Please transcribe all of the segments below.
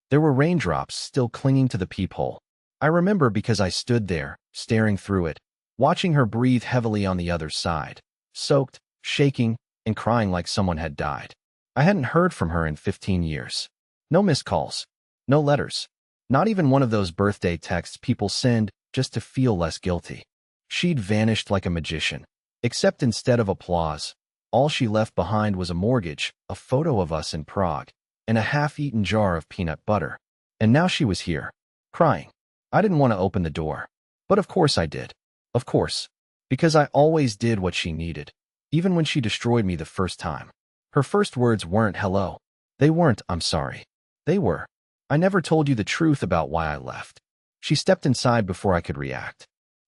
There were raindrops still clinging to the peephole. I remember because I stood there, staring through it, watching her breathe heavily on the other side, soaked, shaking, and crying like someone had died. I hadn't heard from her in 15 years. No missed calls. No letters. Not even one of those birthday texts people send just to feel less guilty. She'd vanished like a magician. Except instead of applause, all she left behind was a mortgage, a photo of us in Prague, and a half-eaten jar of peanut butter. And now she was here, crying. I didn't want to open the door. But of course I did. Of course. Because I always did what she needed, even when she destroyed me the first time. Her first words weren't hello. They weren't I'm sorry. They were, I never told you the truth about why I left. She stepped inside before I could react.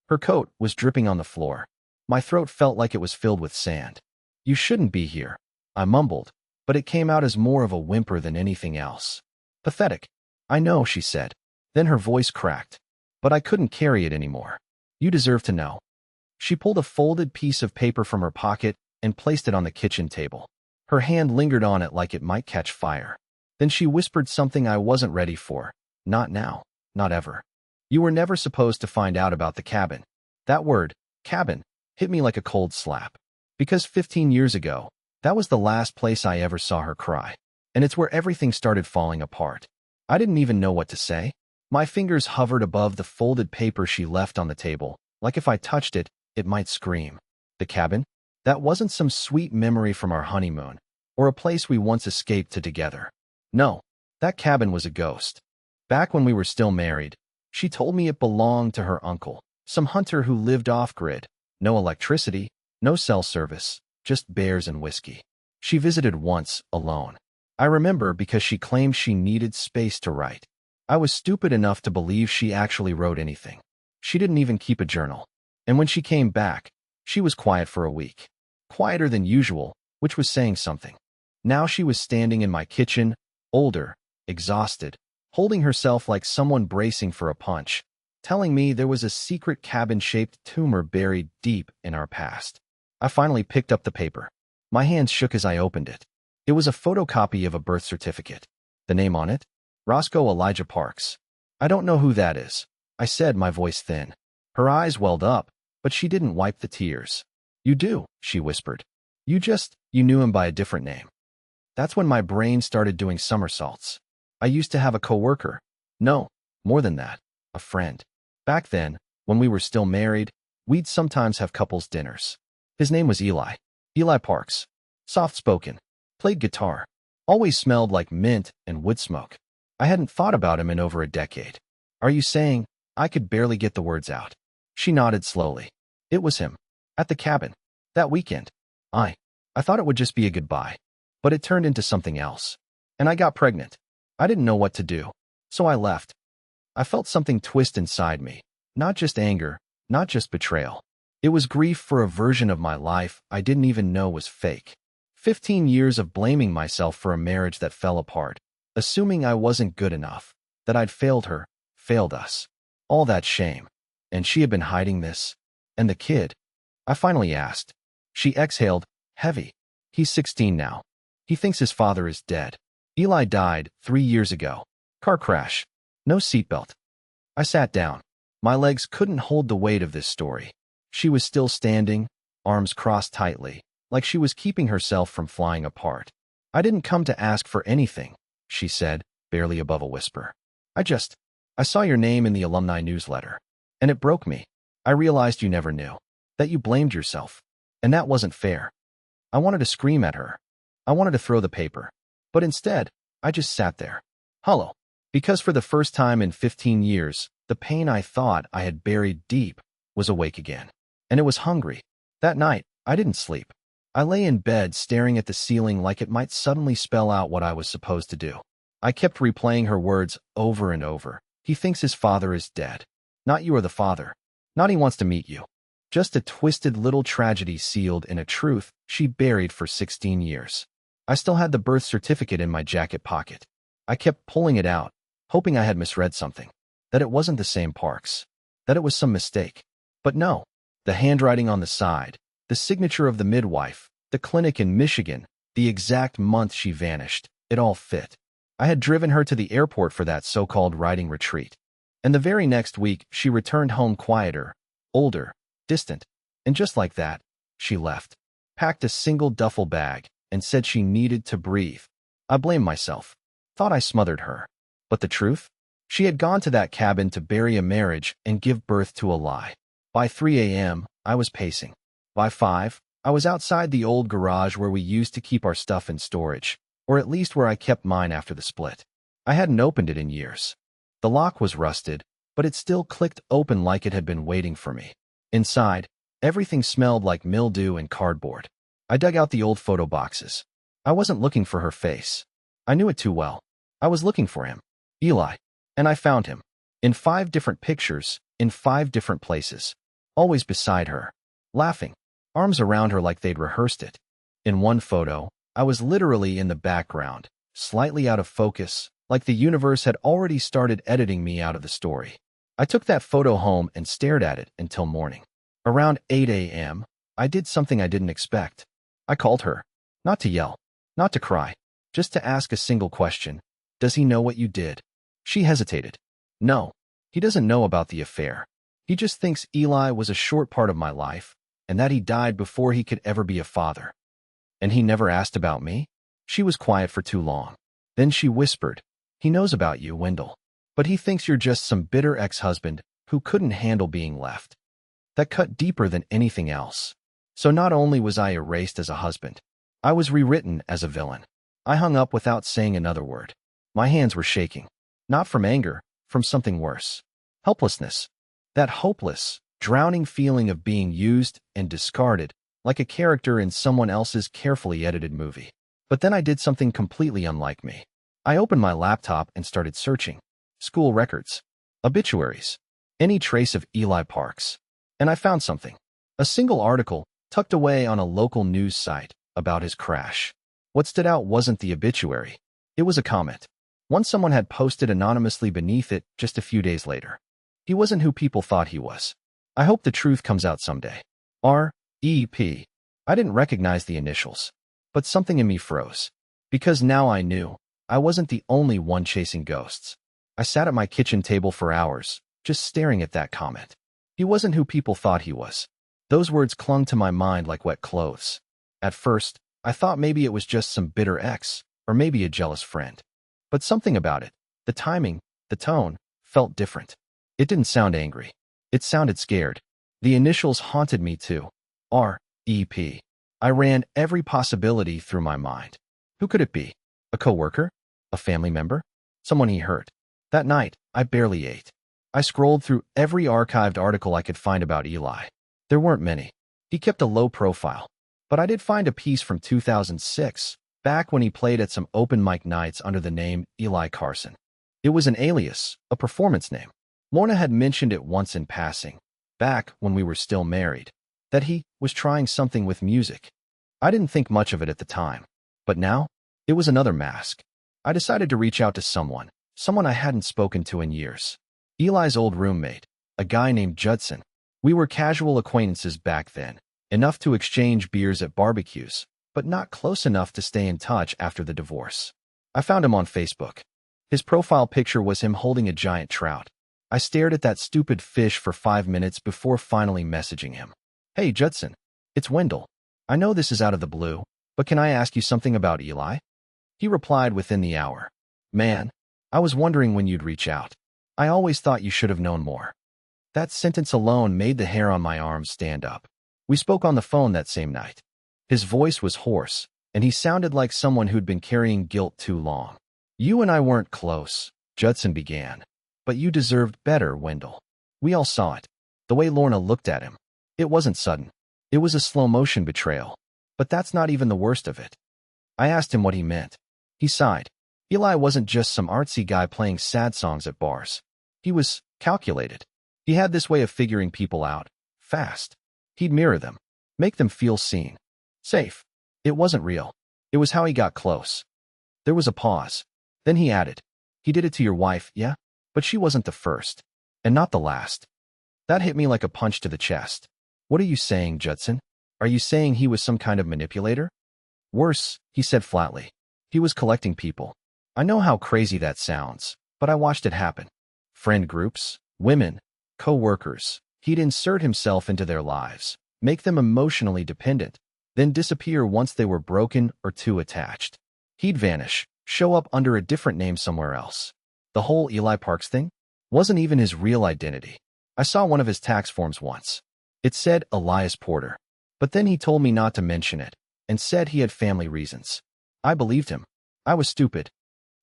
Her coat was dripping on the floor. My throat felt like it was filled with sand. You shouldn't be here, I mumbled, but it came out as more of a whimper than anything else. Pathetic. I know, she said. Then her voice cracked. But I couldn't carry it anymore. You deserve to know. She pulled a folded piece of paper from her pocket and placed it on the kitchen table. Her hand lingered on it like it might catch fire. Then she whispered something I wasn't ready for. Not now. Not ever. You were never supposed to find out about the cabin. That word, cabin, hit me like a cold slap. Because 15 years ago, that was the last place I ever saw her cry. And it's where everything started falling apart. I didn't even know what to say. My fingers hovered above the folded paper she left on the table, like if I touched it, it might scream. The cabin? That wasn't some sweet memory from our honeymoon, or a place we once escaped to together. No, that cabin was a ghost. Back when we were still married, she told me it belonged to her uncle, some hunter who lived off-grid. No electricity, no cell service, just bears and whiskey. She visited once, alone. I remember because she claimed she needed space to write. I was stupid enough to believe she actually wrote anything. She didn't even keep a journal. And when she came back, she was quiet for a week. Quieter than usual, which was saying something. Now she was standing in my kitchen, older, exhausted, holding herself like someone bracing for a punch, telling me there was a secret cabin-shaped tumor buried deep in our past. I finally picked up the paper. My hands shook as I opened it. It was a photocopy of a birth certificate. The name on it? Roscoe Elijah Parks. I don't know who that is, I said, my voice thin. Her eyes welled up, but she didn't wipe the tears. You do, she whispered. You knew him by a different name. That's when my brain started doing somersaults. I used to have a coworker. No, more than that, a friend. Back then, when we were still married, we'd sometimes have couples dinners. His name was Eli. Eli Parks. Soft-spoken. Played guitar. Always smelled like mint and wood smoke. I hadn't thought about him in over a decade. Are you saying? I could barely get the words out. She nodded slowly. It was him. At the cabin. That weekend. I thought it would just be a goodbye. But it turned into something else. And I got pregnant. I didn't know what to do. So I left. I felt something twist inside me. Not just anger, not just betrayal. It was grief for a version of my life I didn't even know was fake. 15 years of blaming myself for a marriage that fell apart. Assuming I wasn't good enough. That I'd failed her, failed us. All that shame. And she had been hiding this. And the kid? I finally asked. She exhaled, heavy. He's 16 now. He thinks his father is dead. Eli died 3 years ago. Car crash. No seatbelt. I sat down. My legs couldn't hold the weight of this story. She was still standing, arms crossed tightly, like she was keeping herself from flying apart. I didn't come to ask for anything, she said, barely above a whisper. I saw your name in the alumni newsletter. And it broke me. I realized you never knew. That you blamed yourself. And that wasn't fair. I wanted to scream at her. I wanted to throw the paper. But instead, I just sat there. Hollow. Because for the first time in 15 years, the pain I thought I had buried deep was awake again. And it was hungry. That night, I didn't sleep. I lay in bed staring at the ceiling like it might suddenly spell out what I was supposed to do. I kept replaying her words over and over. He thinks his father is dead. Not you are the father. Not he wants to meet you. Just a twisted little tragedy sealed in a truth she buried for 16 years. I still had the birth certificate in my jacket pocket. I kept pulling it out, hoping I had misread something. That it wasn't the same Parks. That it was some mistake. But no. The handwriting on the side, the signature of the midwife, the clinic in Michigan, the exact month she vanished, it all fit. I had driven her to the airport for that so-called writing retreat. And the very next week, she returned home quieter, older, distant. And just like that, she left, packed a single duffel bag, and said she needed to breathe. I blamed myself. Thought I smothered her. But the truth? She had gone to that cabin to bury a marriage and give birth to a lie. By 3 a.m., I was pacing. By 5, I was outside the old garage where we used to keep our stuff in storage, or at least where I kept mine after the split. I hadn't opened it in years. The lock was rusted, but it still clicked open like it had been waiting for me. Inside, everything smelled like mildew and cardboard. I dug out the old photo boxes. I wasn't looking for her face. I knew it too well. I was looking for him, Eli. And I found him. In 5 different pictures, in 5 different places. Always beside her. Laughing. Arms around her like they'd rehearsed it. In one photo, I was literally in the background, slightly out of focus, like the universe had already started editing me out of the story. I took that photo home and stared at it until morning. Around 8 a.m., I did something I didn't expect. I called her. Not to yell. Not to cry. Just to ask a single question. Does he know what you did? She hesitated. No. He doesn't know about the affair. He just thinks Eli was a short part of my life, and that he died before he could ever be a father. And he never asked about me? She was quiet for too long. Then she whispered, he knows about you, Wendell. But he thinks you're just some bitter ex-husband who couldn't handle being left. That cut deeper than anything else. So not only was I erased as a husband, I was rewritten as a villain. I hung up without saying another word. My hands were shaking. Not from anger, from something worse. Helplessness. That hopeless, drowning feeling of being used and discarded, like a character in someone else's carefully edited movie. But then I did something completely unlike me. I opened my laptop and started searching. School records. Obituaries. Any trace of Eli Parks. And I found something. A single article, tucked away on a local news site, about his crash. What stood out wasn't the obituary. It was a comment. One someone had posted anonymously beneath it just a few days later. He wasn't who people thought he was. I hope the truth comes out someday. R.E.P. I didn't recognize the initials. But something in me froze. Because now I knew. I wasn't the only one chasing ghosts. I sat at my kitchen table for hours, just staring at that comment. He wasn't who people thought he was. Those words clung to my mind like wet clothes. At first, I thought maybe it was just some bitter ex, or maybe a jealous friend. But something about it, the timing, the tone, felt different. It didn't sound angry. It sounded scared. The initials haunted me too. R.E.P. I ran every possibility through my mind. Who could it be? A coworker? A family member? Someone he hurt? That night, I barely ate. I scrolled through every archived article I could find about Eli. There weren't many. He kept a low profile. But I did find a piece from 2006, back when he played at some open mic nights under the name Eli Carson. It was an alias, a performance name. Lorna had mentioned it once in passing, back when we were still married, that he was trying something with music. I didn't think much of it at the time. But now, it was another mask. I decided to reach out to someone I hadn't spoken to in years. Eli's old roommate, a guy named Judson. We were casual acquaintances back then, enough to exchange beers at barbecues, but not close enough to stay in touch after the divorce. I found him on Facebook. His profile picture was him holding a giant trout. I stared at that stupid fish for 5 minutes before finally messaging him. Hey, Judson. It's Wendell. I know this is out of the blue, but can I ask you something about Eli? He replied within the hour. Man, I was wondering when you'd reach out. I always thought you should have known more. That sentence alone made the hair on my arms stand up. We spoke on the phone that same night. His voice was hoarse, and he sounded like someone who'd been carrying guilt too long. You and I weren't close, Judson began. But you deserved better, Wendell. We all saw it. The way Lorna looked at him. It wasn't sudden. It was a slow-motion betrayal. But that's not even the worst of it. I asked him what he meant. He sighed. Eli wasn't just some artsy guy playing sad songs at bars. He was calculated. He had this way of figuring people out. Fast. He'd mirror them. Make them feel seen. Safe. It wasn't real. It was how he got close. There was a pause. Then he added, he did it to your wife, yeah? But she wasn't the first. And not the last. That hit me like a punch to the chest. What are you saying, Judson? Are you saying he was some kind of manipulator? Worse, he said flatly. He was collecting people. I know how crazy that sounds, but I watched it happen. Friend groups, women, co-workers. He'd insert himself into their lives, make them emotionally dependent, then disappear once they were broken or too attached. He'd vanish, show up under a different name somewhere else. The whole Eli Parks thing wasn't even his real identity. I saw one of his tax forms once. It said Elias Porter, but then he told me not to mention it and said he had family reasons. I believed him. I was stupid.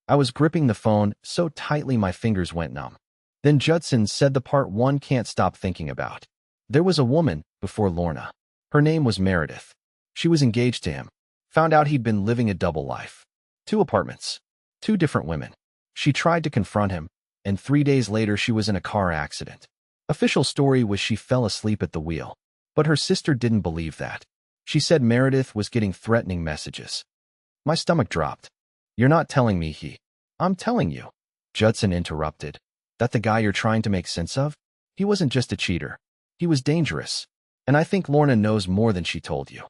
I was gripping the phone so tightly my fingers went numb. Then Judson said the part one can't stop thinking about. There was a woman before Lorna. Her name was Meredith. She was engaged to him. Found out he'd been living a double life. 2 apartments. 2 different women. She tried to confront him, and 3 days later she was in a car accident. Official story was she fell asleep at the wheel, but her sister didn't believe that. She said Meredith was getting threatening messages. My stomach dropped. You're not telling me I'm telling you. Judson interrupted. That the guy you're trying to make sense of? He wasn't just a cheater. He was dangerous. And I think Lorna knows more than she told you.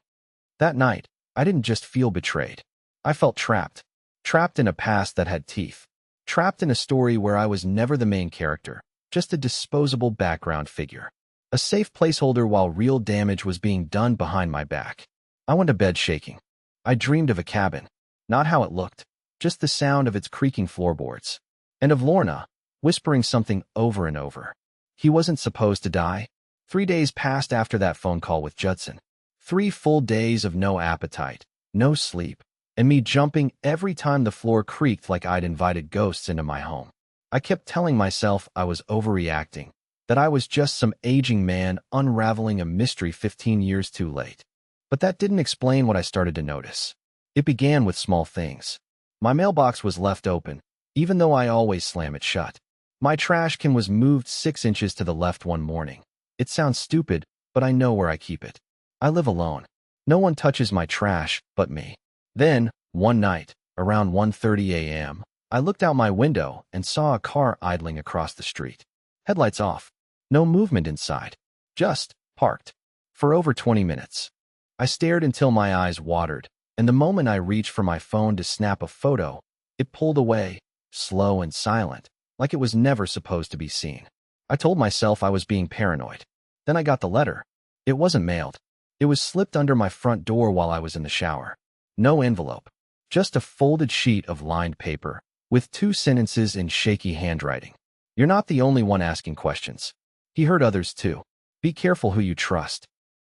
That night, I didn't just feel betrayed. I felt trapped. Trapped in a past that had teeth. Trapped in a story where I was never the main character, just a disposable background figure. A safe placeholder while real damage was being done behind my back. I went to bed shaking. I dreamed of a cabin. Not how it looked, just the sound of its creaking floorboards. And of Lorna, whispering something over and over. He wasn't supposed to die. 3 days passed after that phone call with Judson. 3 full days of no appetite, no sleep, and me jumping every time the floor creaked like I'd invited ghosts into my home. I kept telling myself I was overreacting, that I was just some aging man unraveling a mystery 15 years too late. But that didn't explain what I started to notice. It began with small things. My mailbox was left open, even though I always slam it shut. My trash can was moved 6 inches to the left one morning. It sounds stupid, but I know where I keep it. I live alone. No one touches my trash but me. Then, one night, around 1:30 a.m., I looked out my window and saw a car idling across the street. Headlights off. No movement inside. Just parked. For over 20 minutes. I stared until my eyes watered, and the moment I reached for my phone to snap a photo, it pulled away, slow and silent, like it was never supposed to be seen. I told myself I was being paranoid. Then I got the letter. It wasn't mailed. It was slipped under my front door while I was in the shower. No envelope. Just a folded sheet of lined paper, with 2 sentences in shaky handwriting. You're not the only one asking questions. He heard others too. Be careful who you trust.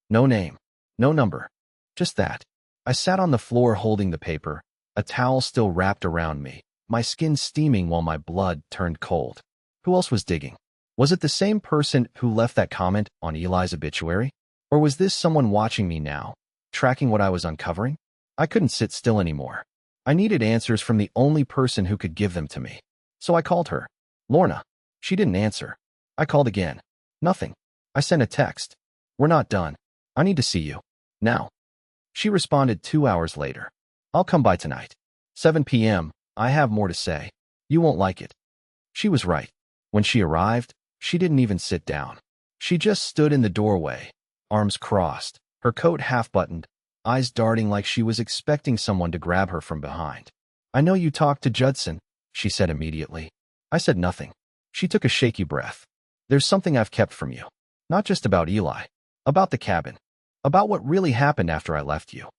No name. No number. Just that. I sat on the floor holding the paper, a towel still wrapped around me, my skin steaming while my blood turned cold. Who else was digging? Was it the same person who left that comment on Eli's obituary? Or was this someone watching me now, tracking what I was uncovering? I couldn't sit still anymore. I needed answers from the only person who could give them to me. So I called her. Lorna. She didn't answer. I called again. Nothing. I sent a text. We're not done. I need to see you. Now. She responded 2 hours later. I'll come by tonight. 7 p.m. I have more to say. You won't like it. She was right. When she arrived, she didn't even sit down. She just stood in the doorway, arms crossed, her coat half-buttoned, eyes darting like she was expecting someone to grab her from behind. I know you talked to Judson, she said immediately. I said nothing. She took a shaky breath. There's something I've kept from you. Not just about Eli. About the cabin. About what really happened after I left you.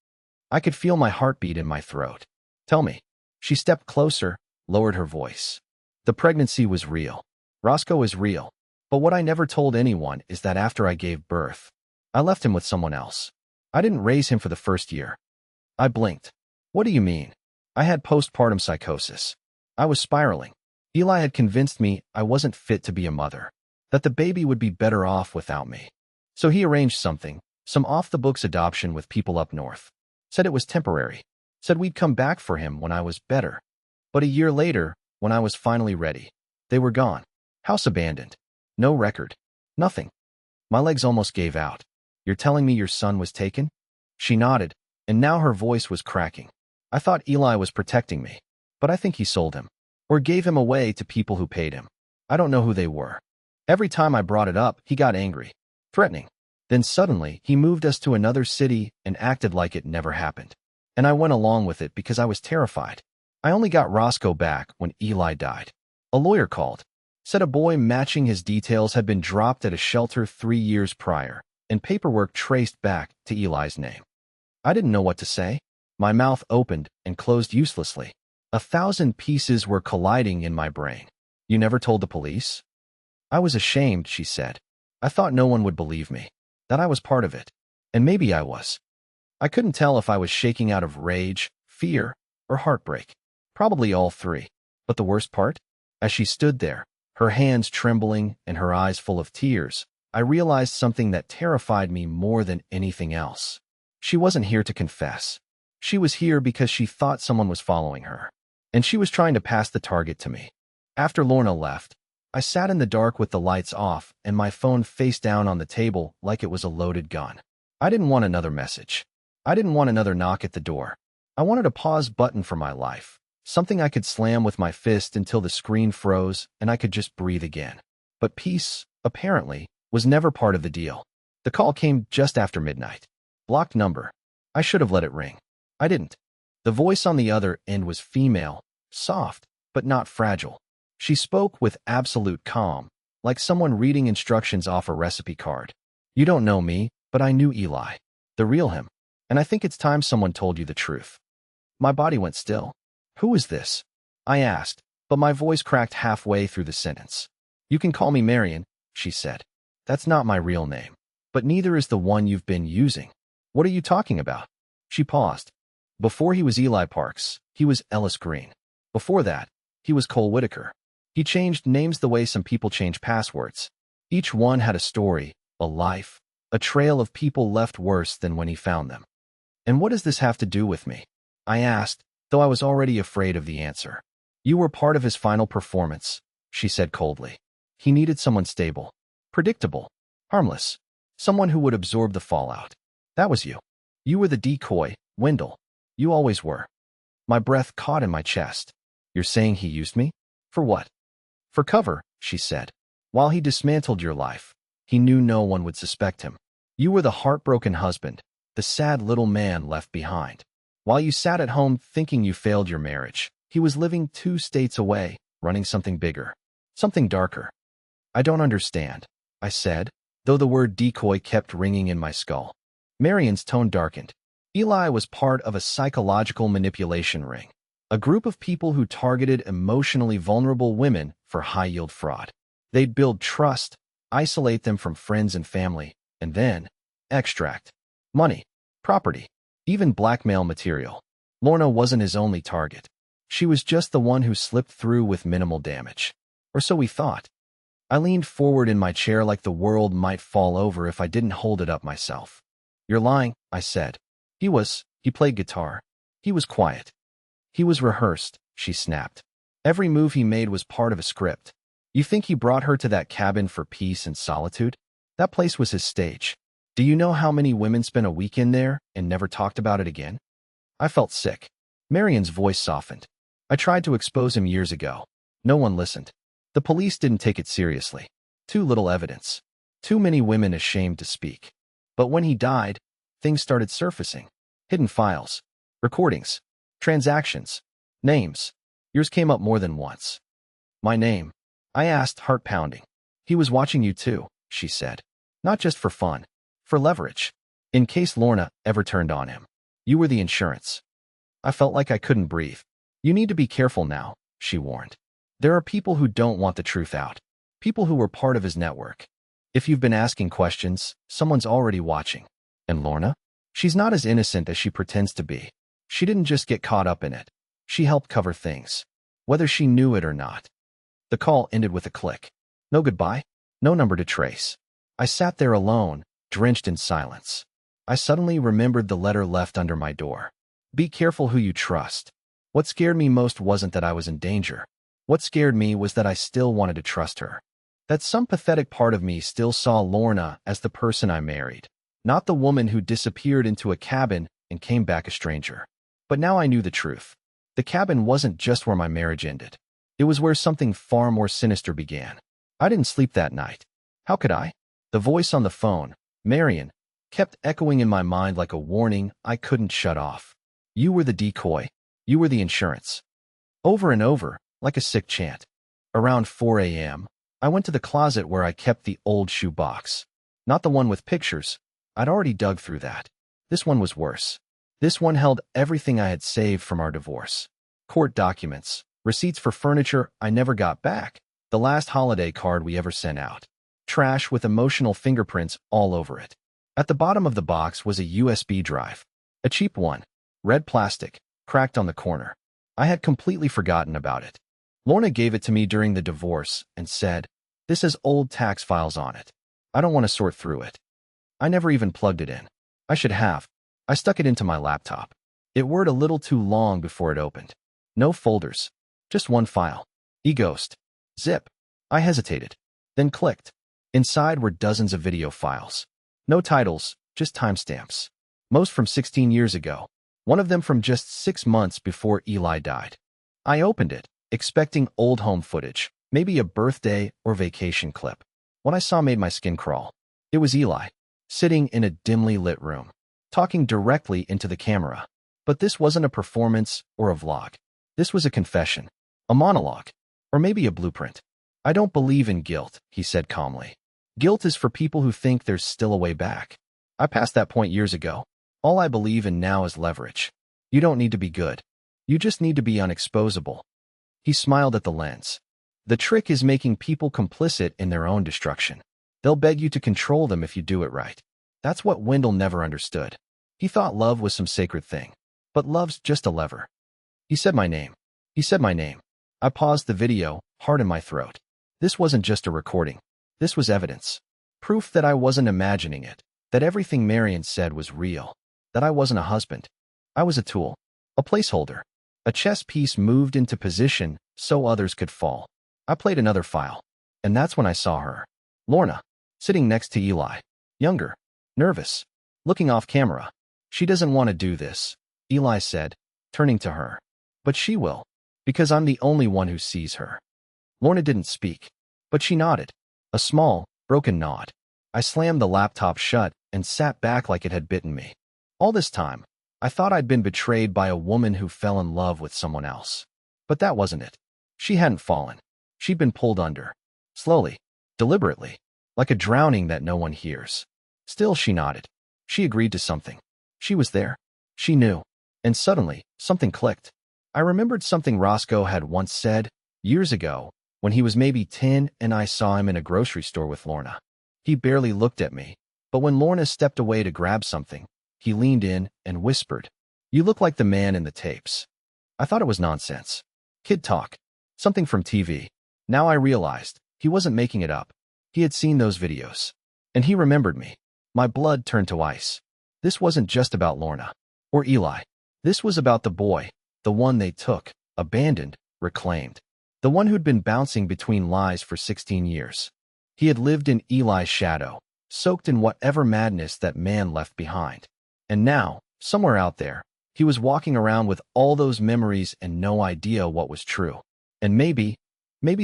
I could feel my heartbeat in my throat. Tell me. She stepped closer, lowered her voice. The pregnancy was real. Roscoe is real. But what I never told anyone is that after I gave birth, I left him with someone else. I didn't raise him for the first year. I blinked. What do you mean? I had postpartum psychosis. I was spiraling. Eli had convinced me I wasn't fit to be a mother, that the baby would be better off without me. So he arranged something, some off-the-books adoption with people up north. Said it was temporary. Said we'd come back for him when I was better. But a year later, when I was finally ready, they were gone. House abandoned. No record. Nothing. My legs almost gave out. You're telling me your son was taken? She nodded, and now her voice was cracking. I thought Eli was protecting me, but I think he sold him. Or gave him away to people who paid him. I don't know who they were. Every time I brought it up, he got angry, threatening. Then suddenly, he moved us to another city and acted like it never happened. And I went along with it because I was terrified. I only got Roscoe back when Eli died. A lawyer called. Said a boy matching his details had been dropped at a shelter 3 years prior, and paperwork traced back to Eli's name. I didn't know what to say. My mouth opened and closed uselessly. 1,000 pieces were colliding in my brain. You never told the police? I was ashamed, she said. I thought no one would believe me, that I was part of it. And maybe I was. I couldn't tell if I was shaking out of rage, fear, or heartbreak. Probably all three. But the worst part? As she stood there, her hands trembling and her eyes full of tears, I realized something that terrified me more than anything else. She wasn't here to confess. She was here because she thought someone was following her. And she was trying to pass the target to me. After Lorna left, I sat in the dark with the lights off and my phone face down on the table like it was a loaded gun. I didn't want another message. I didn't want another knock at the door. I wanted a pause button for my life, something I could slam with my fist until the screen froze and I could just breathe again. But peace, apparently, was never part of the deal. The call came just after midnight. Blocked number. I should have let it ring. I didn't. The voice on the other end was female, soft, but not fragile. She spoke with absolute calm, like someone reading instructions off a recipe card. You don't know me, but I knew Eli, the real him, and I think it's time someone told you the truth. My body went still. Who is this? I asked, but my voice cracked halfway through the sentence. You can call me Marion, she said. That's not my real name, but neither is the one you've been using. What are you talking about? She paused. Before he was Eli Parks, he was Ellis Green. Before that, he was Cole Whitaker. He changed names the way some people change passwords. Each one had a story, a life, a trail of people left worse than when he found them. And what does this have to do with me? I asked, though I was already afraid of the answer. You were part of his final performance, she said coldly. He needed someone stable, predictable, harmless, someone who would absorb the fallout. That was you. You were the decoy, Wendell. You always were. My breath caught in my chest. You're saying he used me? For what? For cover, she said. While he dismantled your life, he knew no one would suspect him. You were the heartbroken husband, the sad little man left behind. While you sat at home thinking you failed your marriage, he was living 2 states away, running something bigger, something darker. I don't understand, I said, though the word decoy kept ringing in my skull. Marion's tone darkened. Eli was part of a psychological manipulation ring, a group of people who targeted emotionally vulnerable women for high-yield fraud. They'd build trust, isolate them from friends and family, and then extract money, property, even blackmail material. Lorna wasn't his only target. She was just the one who slipped through with minimal damage. Or so we thought. I leaned forward in my chair like the world might fall over if I didn't hold it up myself. You're lying, I said. He played guitar. He was quiet. He was rehearsed, she snapped. Every move he made was part of a script. You think he brought her to that cabin for peace and solitude? That place was his stage. Do you know how many women spent a weekend there and never talked about it again? I felt sick. Marion's voice softened. I tried to expose him years ago. No one listened. The police didn't take it seriously. Too little evidence. Too many women ashamed to speak. But when he died, things started surfacing. Hidden files, recordings, transactions, names. Yours came up more than once. My name? I asked, heart pounding. He was watching you too, she said. Not just for fun, for leverage. In case Lorna ever turned on him. You were the insurance. I felt like I couldn't breathe. You need to be careful now, she warned. There are people who don't want the truth out. People who were part of his network. If you've been asking questions, someone's already watching. And Lorna? She's not as innocent as she pretends to be. She didn't just get caught up in it. She helped cover things, whether she knew it or not. The call ended with a click. No goodbye, no number to trace. I sat there alone, drenched in silence. I suddenly remembered the letter left under my door. Be careful who you trust. What scared me most wasn't that I was in danger. What scared me was that I still wanted to trust her. That some pathetic part of me still saw Lorna as the person I married, not the woman who disappeared into a cabin and came back a stranger. But now I knew the truth. The cabin wasn't just where my marriage ended. It was where something far more sinister began. I didn't sleep that night. How could I? The voice on the phone, Marion, kept echoing in my mind like a warning I couldn't shut off. You were the decoy. You were the insurance. over and over, like a sick chant. Around 4 a.m., I went to the closet where I kept the old shoe box. Not the one with pictures. I'd already dug through that. This one was worse. This one held everything I had saved from our divorce. Court documents, receipts for furniture I never got back, the last holiday card we ever sent out. Trash with emotional fingerprints all over it. At the bottom of the box was a USB drive. A cheap one. Red plastic, cracked on the corner. I had completely forgotten about it. Lorna gave it to me during the divorce and said, "This has old tax files on it. I don't want to sort through it." I never even plugged it in. I should have. I stuck it into my laptop. It were a little too long before it opened. No folders. Just one file. eGhost. Zip. I hesitated. Then clicked. Inside were dozens of video files. No titles, just timestamps. Most from 16 years ago. One of them from just 6 months before Eli died. I opened it, expecting old home footage, maybe a birthday or vacation clip. What I saw made my skin crawl. It was Eli, sitting in a dimly lit room, talking directly into the camera. But this wasn't a performance or a vlog. This was a confession, a monologue, or maybe a blueprint. "I don't believe in guilt," he said calmly. "Guilt is for people who think there's still a way back. I passed that point years ago. All I believe in now is leverage. You don't need to be good. You just need to be unexposable." He smiled at the lens. "The trick is making people complicit in their own destruction. They'll beg you to control them if you do it right. That's what Wendell never understood. He thought love was some sacred thing. But love's just a lever." He said my name. He said my name. I paused the video, heart in my throat. This wasn't just a recording. This was evidence. Proof that I wasn't imagining it. That everything Marion said was real. That I wasn't a husband. I was a tool. A placeholder. A chess piece moved into position so others could fall. I played another file. And that's when I saw her. Lorna. Sitting next to Eli. Younger. Nervous. Looking off camera. "She doesn't want to do this," Eli said, turning to her. "But she will. Because I'm the only one who sees her." Lorna didn't speak. But she nodded. A small, broken nod. I slammed the laptop shut and sat back like it had bitten me. All this time, I thought I'd been betrayed by a woman who fell in love with someone else. But that wasn't it. She hadn't fallen. She'd been pulled under. Slowly. Deliberately. Like a drowning that no one hears. Still she nodded. She agreed to something. She was there. She knew. And suddenly, something clicked. I remembered something Roscoe had once said, years ago, when he was maybe 10 and I saw him in a grocery store with Lorna. He barely looked at me, but when Lorna stepped away to grab something, he leaned in and whispered, "You look like the man in the tapes." I thought it was nonsense. Kid talk. Something from TV. Now I realized, he wasn't making it up. He had seen those videos. And he remembered me. My blood turned to ice. This wasn't just about Lorna. Or Eli. This was about the boy. The one they took, abandoned, reclaimed. The one who'd been bouncing between lies for 16 years. He had lived in Eli's shadow, soaked in whatever madness that man left behind. And now, somewhere out there, he was walking around with all those memories and no idea what was true. And maybe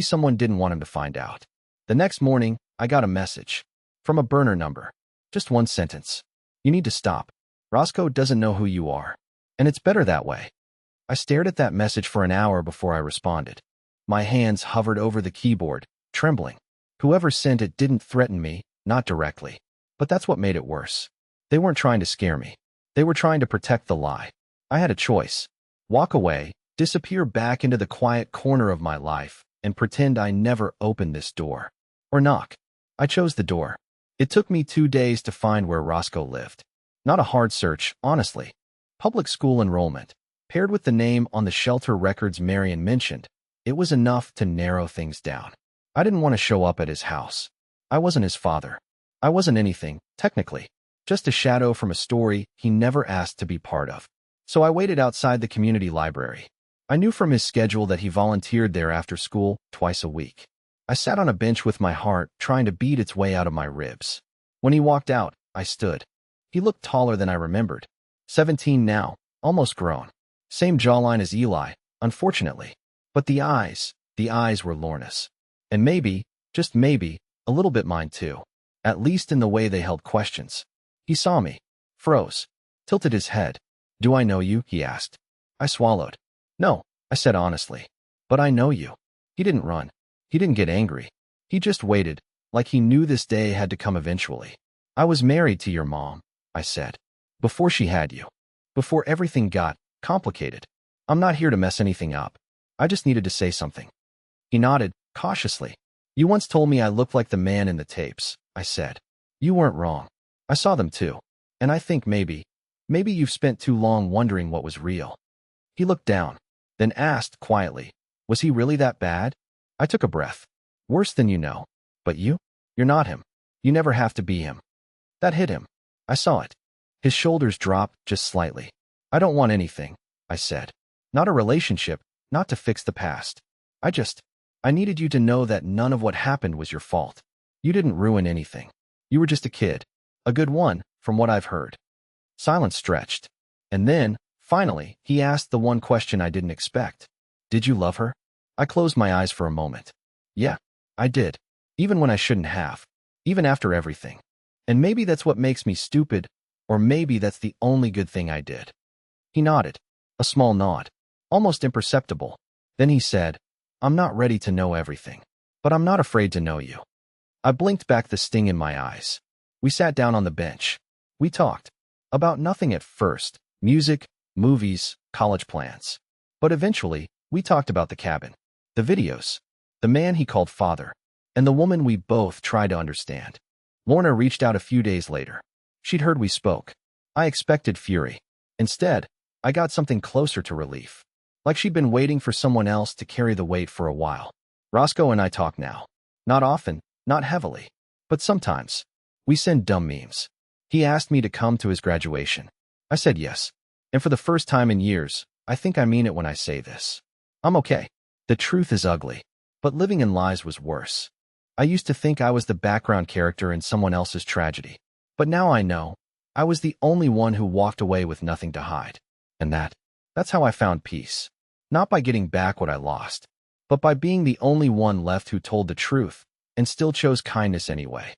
someone didn't want him to find out. The next morning, I got a message. From a burner number. Just one sentence. "You need to stop. Roscoe doesn't know who you are. And it's better that way." I stared at that message for an hour before I responded. My hands hovered over the keyboard, trembling. Whoever sent it didn't threaten me, not directly. But that's what made it worse. They weren't trying to scare me. They were trying to protect the lie. I had a choice. Walk away, disappear back into the quiet corner of my life, and pretend I never opened this door. Or knock. I chose the door. It took me 2 days to find where Roscoe lived. Not a hard search, honestly. Public school enrollment. Paired with the name on the shelter records Marion mentioned, it was enough to narrow things down. I didn't want to show up at his house. I wasn't his father. I wasn't anything, technically. Just a shadow from a story he never asked to be part of. So I waited outside the community library. I knew from his schedule that he volunteered there after school twice a week. I sat on a bench with my heart trying to beat its way out of my ribs. When he walked out, I stood. He looked taller than I remembered. 17 now, almost grown. Same jawline as Eli, unfortunately. But the eyes were Lorna's. And maybe, just maybe, a little bit mine too. At least in the way they held questions. He saw me. Froze. Tilted his head. "Do I know you?" he asked. I swallowed. "No. I said honestly. But I know you. He didn't run. He didn't get angry. He just waited, like he knew this day had to come eventually. I was married to your mom, I said. Before she had you. Before everything got complicated. I'm not here to mess anything up. I just needed to say something. He nodded, cautiously. You once told me I looked like the man in the tapes, I said. You weren't wrong. I saw them too. And I think maybe you've spent too long wondering what was real. He looked down, then asked quietly, was he really that bad? I took a breath. Worse than you know. But you're not him. You never have to be him. That hit him. I saw it. His shoulders dropped just slightly. I don't want anything, I said. Not a relationship, not to fix the past. I needed you to know that none of what happened was your fault. You didn't ruin anything. You were just a kid. A good one, from what I've heard. Silence stretched. And then, finally, he asked the one question I didn't expect. Did you love her? I closed my eyes for a moment. Yeah, I did. Even when I shouldn't have. Even after everything. And maybe that's what makes me stupid, or maybe that's the only good thing I did. He nodded. A small nod. Almost imperceptible. Then he said, I'm not ready to know everything. But I'm not afraid to know you. I blinked back the sting in my eyes. We sat down on the bench. We talked. About nothing at first. Music, movies, college plans. But eventually, we talked about the cabin. The videos. The man he called father. And the woman we both tried to understand. Lorna reached out a few days later. She'd heard we spoke. I expected fury. Instead, I got something closer to relief. Like she'd been waiting for someone else to carry the weight for a while. Roscoe and I talk now. Not often, not heavily. But sometimes. We send dumb memes. He asked me to come to his graduation. I said yes. And for the first time in years, I think I mean it when I say this. I'm okay. The truth is ugly. But living in lies was worse. I used to think I was the background character in someone else's tragedy. But now I know. I was the only one who walked away with nothing to hide. And that's how I found peace. Not by getting back what I lost, but by being the only one left who told the truth and still chose kindness anyway.